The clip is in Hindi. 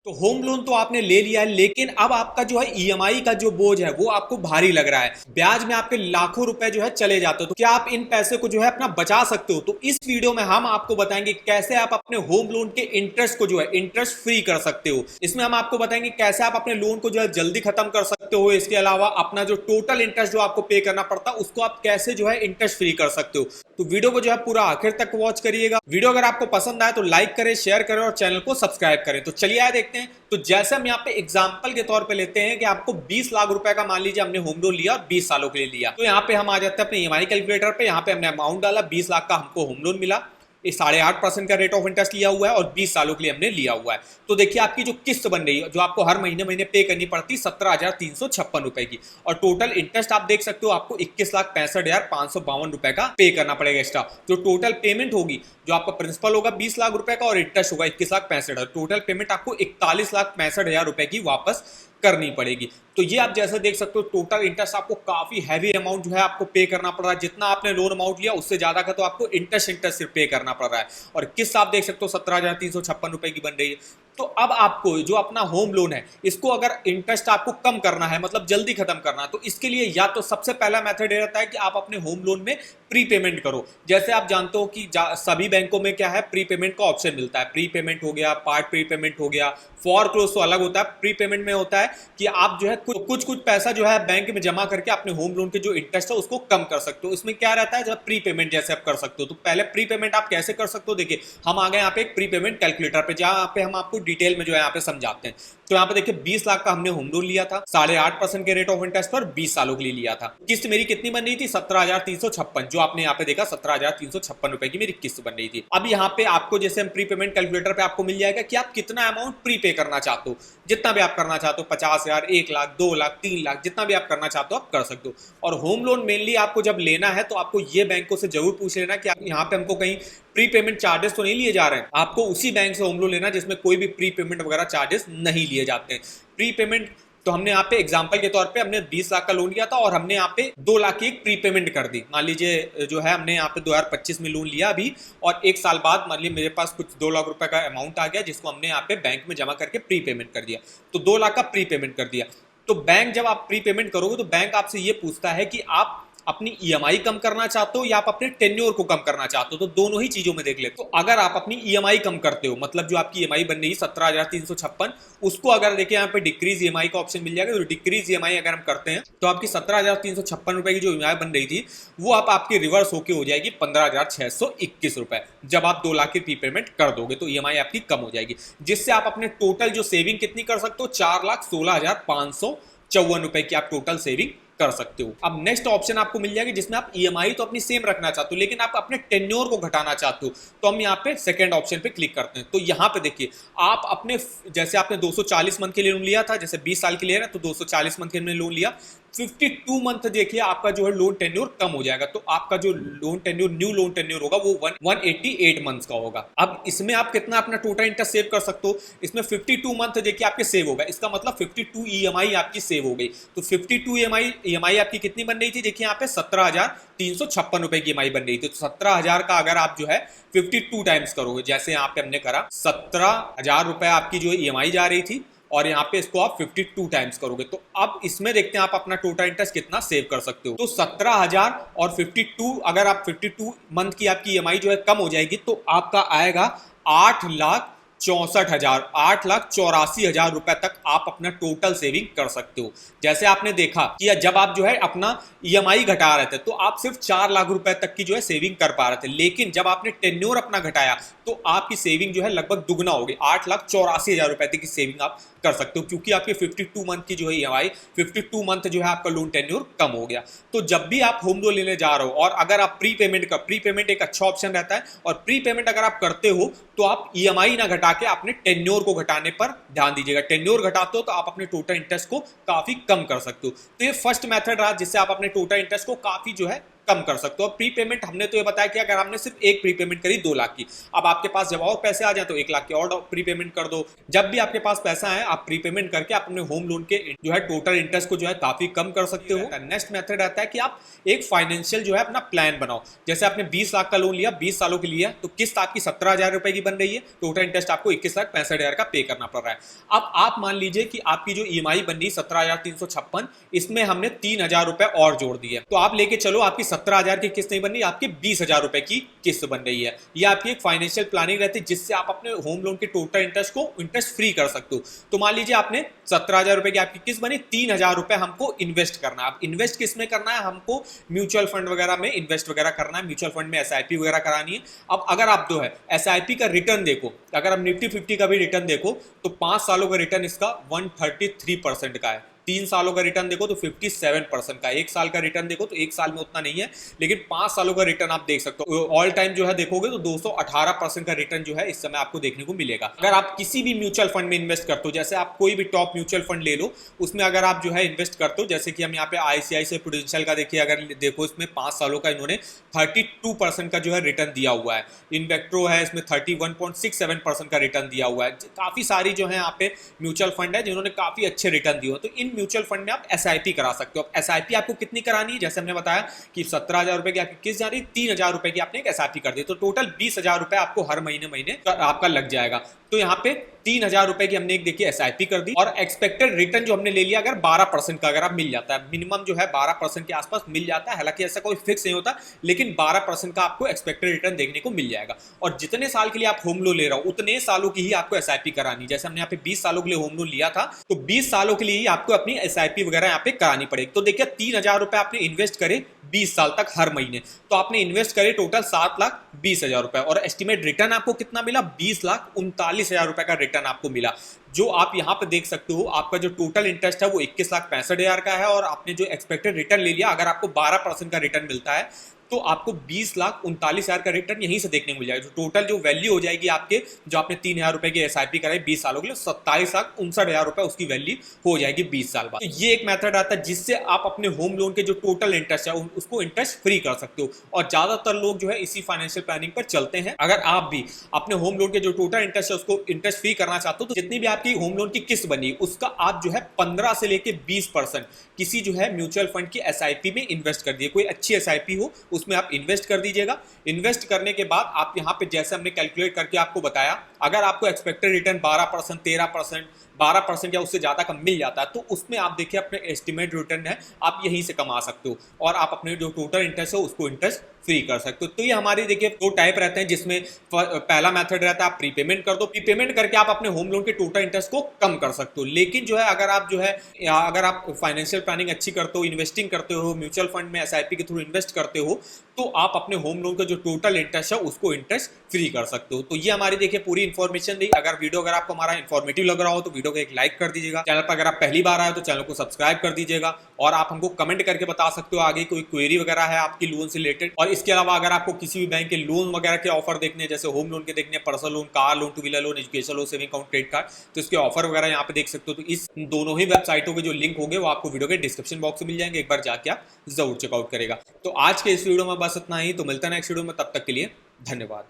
तो होम लोन तो आपने ले लिया है, लेकिन अब आपका जो है ईएमआई का जो बोझ है वो आपको भारी लग रहा है। ब्याज में आपके लाखों रुपए जो है चले जाते हो, तो क्या आप इन पैसे को जो है अपना बचा सकते हो? तो इस वीडियो में हम आपको बताएंगे कैसे आप अपने होम लोन के इंटरेस्ट को जो है इंटरेस्ट फ्री कर सकते हो। इसमें हम आपको बताएंगे कैसे आप अपने लोन को जो है जल्दी खत्म कर सकते हो। इसके अलावा अपना जो टोटल इंटरेस्ट जो आपको पे करना पड़ता है उसको आप कैसे जो है इंटरेस्ट फ्री कर सकते हो। तो वीडियो को जो है पूरा आखिर तक वॉच करिएगा। वीडियो अगर आपको पसंद आए तो लाइक करें, शेयर करें और चैनल को सब्सक्राइब करें। तो चलिए आए देखते हैं। तो जैसे हम यहाँ पे एग्जांपल के तौर पे लेते हैं कि आपको 20 लाख रुपए का मान लीजिए हमने होम लोन लिया और 20 सालों के लिए लिया, तो यहाँ पे हम आ जाते हैं अपने ईएमआई कैलकुलेटर पे। यहाँ पे हमने अमाउंट डाला, 20 लाख का हमको होम लोन मिला, 8.5% का रेट ऑफ इंटरेस्ट लिया हुआ है और 20 सालों के लिए हमने लिया हुआ है। तो देखिए आपकी जो किस्त बन रही है, जो आपको हर महीने महीने पे करनी पड़ती है 17,356 रुपए की, और टोटल इंटरेस्ट आप देख सकते हो आपको 21,65,552 रुपए का पे करना पड़ेगा एक्स्ट्रा। जो टोटल पेमेंट होगी, जो आपका प्रिंसिपल होगा 20 लाख रुपए का और इंटरेस्ट होगा 21,65,000, टोटल पेमेंट आपको 41,65,000 रुपए की वापस करनी पड़ेगी। तो ये आप जैसे देख सकते हो टोटल इंटरेस्ट आपको काफी हैवी अमाउंट जो है आपको पे करना पड़ रहा है। जितना आपने लोन अमाउंट लिया उससे ज्यादा का तो आपको इंटरेस्ट सिर्फ पे करना पड़ रहा है। और किस्त आप देख सकते हो 17,356 रुपए की बन रही है। तो अब आपको जो अपना होम लोन है इसको अगर इंटरेस्ट आपको कम करना है, मतलब जल्दी खत्म करना है, तो इसके लिए या तो सबसे पहला मेथड ये रहता है कि आप अपने होम लोन में प्री पेमेंट करो। जैसे आप जानते हो कि सभी बैंकों में क्या है, प्री पेमेंट का ऑप्शन मिलता है। प्री पेमेंट हो गया, पार्ट प्री पेमेंट हो गया, फॉर क्लोज तो अलग होता है। प्री पेमेंट में होता है कि आप जो है कुछ कुछ पैसा जो है बैंक में जमा करके अपने होम लोन के जो इंटरेस्ट है उसको कम कर सकते हो। इसमें क्या रहता है, जब प्री पेमेंट जैसे आप कर सकते हो। तो पहले प्री पेमेंट आप कैसे कर सकते हो, देखिए हम आ गए यहाँ पे एक प्री पेमेंट कैलकुलेटर पे, जहाँ पे हम आपको डिटेल में जो है यहाँ पे समझाते हैं। तो यहाँ पे देखिए 20 लाख का हमने होम लोन लिया था 8.5% के रेट ऑफ इंटरेस्ट पर, 20 सालों के लिए लिया था। किस्त मेरी कितनी बन रही थी, 17,356, जो आपने यहाँ पे देखा 17,356 रुपए की मेरी किस्त बन रही थी। अब यहाँ पे आपको जैसे हम प्री पेमेंट कैलकुलेटर पे आपको मिल जाएगा कि आप कितना अमाउंट प्री पे करना चाहते हो। जितना भी आप करना चाहते हो, 50,000, 1 लाख, 2 लाख, 3 लाख, जितना भी आप करना चाहते हो आप कर सकते हो। और होम लोन मेनली आपको जब लेना है तो आपको ये बैंकों से जरूर पूछ लेना कि यहाँ पे हमको कहीं प्री पेमेंट चार्जेस तो नहीं लिए जा रहे हैं। आपको उसी बैंक से होम लोन लेना जिसमें कोई भी प्री पेमेंट वगैरह चार्जेस नहीं लिए जाते हैं। प्री पेमेंट तो हमने यहाँ पे एग्जांपल के तौर पे हमने 20 लाख का लोन लिया था और हमने यहाँ पे 2 लाख की एक प्री पेमेंट कर दी। मान लीजिए जो है हमने यहाँ पे 2025 में लोन लिया अभी, और 1 साल बाद मान लीजिए मेरे पास कुछ 2 लाख रुपए का अमाउंट आ गया जिसको हमने यहाँ पे बैंक में जमा करके प्री पेमेंट कर दिया। तो 2 लाख का प्री पेमेंट कर दिया। तो बैंक जब आप प्री पेमेंट करोगे तो बैंक आपसे ये पूछता है कि आप अपनी ईएमआई कम करना चाहते हो या आप अपने टेन्योर को कम करना चाहते हो। तो दोनों ही चीजों में देख ले। तो अगर आप अपनी ईएमआई कम करते हो, मतलब जो आपकी ईएमआई बन रही है 17,356, उसको अगर देखिए यहाँ पे डिक्रीज ईएमआई का ऑप्शन मिल जाएगा। तो डिक्रीज ईएमआई अगर हम करते हैं तो आपकी 17,356 रुपए की जो ईएमआई बन रही थी वो आपकी रिवर्स होकर हो जाएगी 15,621 रुपए। जब आप 2 लाख की प्री पेमेंट कर दोगे तो ईएमआई आपकी कम हो जाएगी, जिससे आप अपने टोटल जो सेविंग कितनी कर सकते हो, 4,16,554 रुपए की आप टोटल सेविंग कर सकते हो। अब नेक्स्ट ऑप्शन आपको मिल जाएगी जिसमें आप ईएमआई तो अपनी सेम रखना चाहते हो लेकिन आप अपने टेन्योर को घटाना चाहते हो। तो हम यहाँ पे सेकंड ऑप्शन पे क्लिक करते हैं। तो यहाँ पे देखिए आप अपने, जैसे आपने 240 मंथ के लिए लोन लिया था, जैसे 20 साल के लिए ना, तो 240 मंथ के लिए लोन लिया, 52 मंथ देखिए आपका जो है लोन टेन्योर कम हो जाएगा। तो आपका जो loan tenure, new loan tenure होगा वो 188 मंथ्स का होगा। अब इसमें आप कितना अपना टोटल इंटरेस्ट सेव कर सकते हो, इसमें 52 मंथ देखिए आपके सेव होगा। इसका मतलब 52 ईएमआई आपकी सेव हो गई। तो 52 ईएमआई आपकी कितनी बन रही थी, देखिए यहाँ पे 17,356 रुपए की ईएमआई बन रही थी। तो 17,000 का अगर आप जो है 52 टाइम्स करोगे, जैसे यहाँ पे हमने करा 17,000 रुपए आपकी जो ईएमआई जा रही थी और यहाँ पे इसको आप 52 टाइम्स करोगे। तो अब इसमें देखते हैं आप अपना टोटल इंटरेस्ट कितना सेव कर सकते हो। तो 17,000 और 52, अगर आप 52 मंथ की आपकी ईएमआई जो है कम हो जाएगी तो आपका आएगा 8,64,000, 8,84,000 रुपए तक आप अपना टोटल सेविंग कर सकते हो। जैसे आपने देखा कि जब आप जो है अपना ईएमआई घटा रहे थे तो आप सिर्फ 4 लाख रुपए तक की जो है सेविंग कर पा रहे थे, लेकिन जब आपने टेन्योर अपना घटाया तो आपकी सेविंग जो है लगभग दुगना हो गई। 8,84,000 रुपए तक की सेविंग आप कर सकते हो, क्योंकि आपके 52 मंथ की जो है ईएमआई, 52 मंथ जो है आपका लोन टेन्योर कम हो गया। तो जब भी आप होम लोन लेने जा रहे हो और अगर आप प्री पेमेंट एक अच्छा ऑप्शन रहता है, और प्री पेमेंट अगर आप करते हो तो आप ईएमआई ना घटा के अपने टेन्योर को घटाने पर ध्यान दीजिएगा। टेन्योर घटाते हो तो आप अपने टोटल इंटरेस्ट को काफी कम कर सकते हो। तो ये फर्स्ट मेथड रहा जिससे आप अपने टोटल इंटरेस्ट को काफी जो है कम कर सकते हो। प्री पेमेंट हमने तो ये बताया कि अगर आपने सिर्फ एक प्री पेमेंट करी 2 लाख की, अब आपके पास जब और पैसे आ जाए तो 1 लाख की और प्री पेमेंट कर दो। जब भी आपके पास पैसा है आप प्री पेमेंट करके आप अपने होम लोन के जो है टोटल इंटरेस्ट को जो है काफी कम कर सकते हो। नेक्स्ट मेथड आता है कि आप एक फाइनेंशियल जो है अपना प्लान बनाओ। जैसे आपने 20 लाख का लोन लिया, 20 सालों के लिया, तो किस्त आपकी 17,000 रुपए की बन रही है, टोटल इंटरेस्ट आपको 21,65,000 का पे करना पड़ रहा है। अब आप मान लीजिए कि आपकी जो ईएमआई बन रही 17,356, इसमें हमने 3,000 रुपए और जोड़ दिए, तो आप लेके चलो आपकी 17,000 की किस्त नहीं बन रही, आपकी 20,000 रुपए की किस्त बन रही है। ये आपकी एक फाइनेंशियल प्लानिंग रहती है जिससे आप अपने होम लोन के टोटल इंटरेस्ट को इंटरेस्ट फ्री कर सकते हो। तो मान लीजिए आपने 17,000 रुपए की आपकी किस्त बनी, 3,000 रुपए हमको इन्वेस्ट करना है। अब इन्वेस्ट किस में करना है, हमको म्यूचुअल फंड वगैरह में इन्वेस्ट वगैरह करना है, म्यूचुअल फंड में एसआईपी वगैरह करानी है। अब अगर आप जो है एसआईपी का रिटर्न देखो, अगर आप निफ्टी 50 का भी रिटर्न देखो तो 5 सालों का रिटर्न इसका 133% का है, 3 सालों का रिटर्न देखो तो 57% का, 1 साल का रिटर्न देखो तो 1 साल में उतना नहीं है, लेकिन 5 सालों का रिटर्न आप देख सकते हो। ऑल टाइम जो है देखोगे तो 218% का रिटर्न जो है इस समय आपको देखने को मिलेगा। अगर आप किसी भी म्यूचुअल फंड में इन्वेस्ट करते हो, जैसे आप कोई भी टॉप म्यूचुअल फंड ले लो, उसमें अगर आप जो है इन्वेस्ट करते हो, जैसे कि हम यहाँ पे आईसीआईसीआई प्रूडेंशियल का देखिए, अगर देखो इसमें 5 सालों का इन्होंने 32% का जो है रिटर्न दिया हुआ है। इन्वेक्ट्रो है, इसमें 31.67% का रिटर्न दिया हुआ है। काफी सारी जो है यहाँ पे म्यूचुअल फंड है जिन्होंने काफी अच्छे रिटर्न दिए हो। तो इन म्यूचुअल फंड में आप एसआईपी करा सकते हो। एसआईपी आपको कितनी करानी है, जैसे हमने बताया कि 17,000 रुपए की आपकी किस्त जा रही, 3,000 रुपए की आपने एक एसआईपी कर दी, तो टोटल 20,000 रुपए आपको हर महीने महीने आपका लग जाएगा। तो यहाँ पे 3,000 रुपए की हमने एक देखिए एसआईपी कर दी, और एक्सपेक्टेड रिटर्न जो हमने ले लिया अगर 12% का अगर आप मिल जाता है, मिनिमम जो है 12% के आसपास मिल जाता है, हालांकि ऐसा कोई फिक्स नहीं होता, लेकिन 12% का आपको एक्सपेक्टेड रिटर्न देखने को मिल जाएगा। और जितने साल के लिए आप होम लोन ले रहे हो उतने सालों की ही आपको एसआईपी करानी। जैसे हमने यहाँ पे 20 सालों के लिए होम लोन लिया था, तो 20 सालों के लिए ही आपको अपनी एसआईपी वगैरह यहाँ पे करानी पड़ेगी। तो देखिए 3,000 रुपए आपने इन्वेस्ट करे 20 साल तक हर महीने, तो आपने इन्वेस्ट करे टोटल 7,20,000 रुपए, और एस्टिमेट रिटर्न आपको कितना मिला, 20,39,000 रुपए का रिटर्न आपको मिला। जो आप यहाँ पे देख सकते हो, आपका जो टोटल इंटरेस्ट है वो 21,65,000 का है, और आपने जो एक्सपेक्टेड रिटर्न ले लिया, अगर आपको 12% का रिटर्न मिलता है तो आपको 20,39,000 का रिटर्न यहीं से देखने को मिल जाएगा। जो टोटल जो वैल्यू हो जाएगी आपके, जो आपने 3,000 रुपए की एसआईपी कराई 20 सालों के लिए, 27,59,000 रुपए उसकी वैल्यू हो जाएगी 20 साल बाद। तो ये एक मेथड आता है जिससे आप अपने होम लोन के जो टोटल इंटरेस्ट है उसको इंटरेस्ट फ्री कर सकते हो, और ज्यादातर लोग जो है इसी फाइनेंशियल प्लानिंग पर चलते हैं। अगर आप भी अपने होम लोन के जो टोटल इंटरेस्ट है उसको इंटरेस्ट फ्री करना चाहते हो, तो जितनी भी आपकी होम लोन की किस्त बनी उसका आप जो है 15 से लेके 20% किसी जो है म्यूचुअल फंड की एसआईपी में इन्वेस्ट कर दिए। कोई अच्छी एसआईपी हो उसमें आप इन्वेस्ट कर दीजिएगा। इन्वेस्ट करने के बाद आप यहाँ पे जैसे हमने कैलकुलेट करके आपको बताया, अगर आपको एक्सपेक्टेड रिटर्न 12%, 13%, 12% या उससे ज्यादा का मिल जाता है, तो उसमें आप देखिए अपने एस्टिमेट रिटर्न है आप यहीं से कमा सकते हो, और आप अपने जो टोटल इंटरेस्ट है उसको इंटरेस्ट फ्री कर सकते हो। तो ये हमारी देखिए 2 टाइप रहते हैं, जिसमें पहला मेथड रहता है आप प्रीपेमेंट कर दो, प्रीपेमेंट करके आप अपने होम लोन के टोटल इंटरेस्ट को कम कर सकते हो। लेकिन जो है अगर आप जो है अगर आप फाइनेंशियल प्लानिंग अच्छी करते हो, इन्वेस्टिंग करते हो, म्यूचुअल फंड में एसआईपी के थ्रू इन्वेस्ट करते हो, तो आप अपने होम लोन का जो टोटल इंटरेस्ट है उसको इंटरेस्ट फ्री कर सकते हो। तो ये हमारी देखिए पूरी इन्फॉर्मेशन दी। अगर वीडियो अगर आपको हमारा इन्फॉर्मेटिव लग रहा हो तो वीडियो को एक लाइक कर दीजिएगा। चैनल पर अगर आप पहली बार आए तो चैनल को सब्सक्राइब कर दीजिएगा, और आप हमको कमेंट करके बता सकते हो आगे कोई क्वेरी वगैरह है आपकी लोन से रिलेटेड। और इसके अलावा अगर आपको किसी भी बैंक के लोन वगैरह के ऑफर देखने, जैसे होम लोन के देखने, personal loan, car loan, two wheeler loan, education loan, saving account, credit card, तो इसके ऑफर वगैरह यहाँ पे देख सकते हो। तो इस दोनों ही वेबसाइटों के जो लिंक होंगे वो आपको वीडियो के डिस्क्रिप्शन बॉक्स में मिल जाएंगे, एक बार जाके आप जरूर चेकआउट करेगा। तो आज के इस वीडियो में बस इतना ही, तो मिलता है नेक्स्ट वीडियो में, तब तक के लिए धन्यवाद।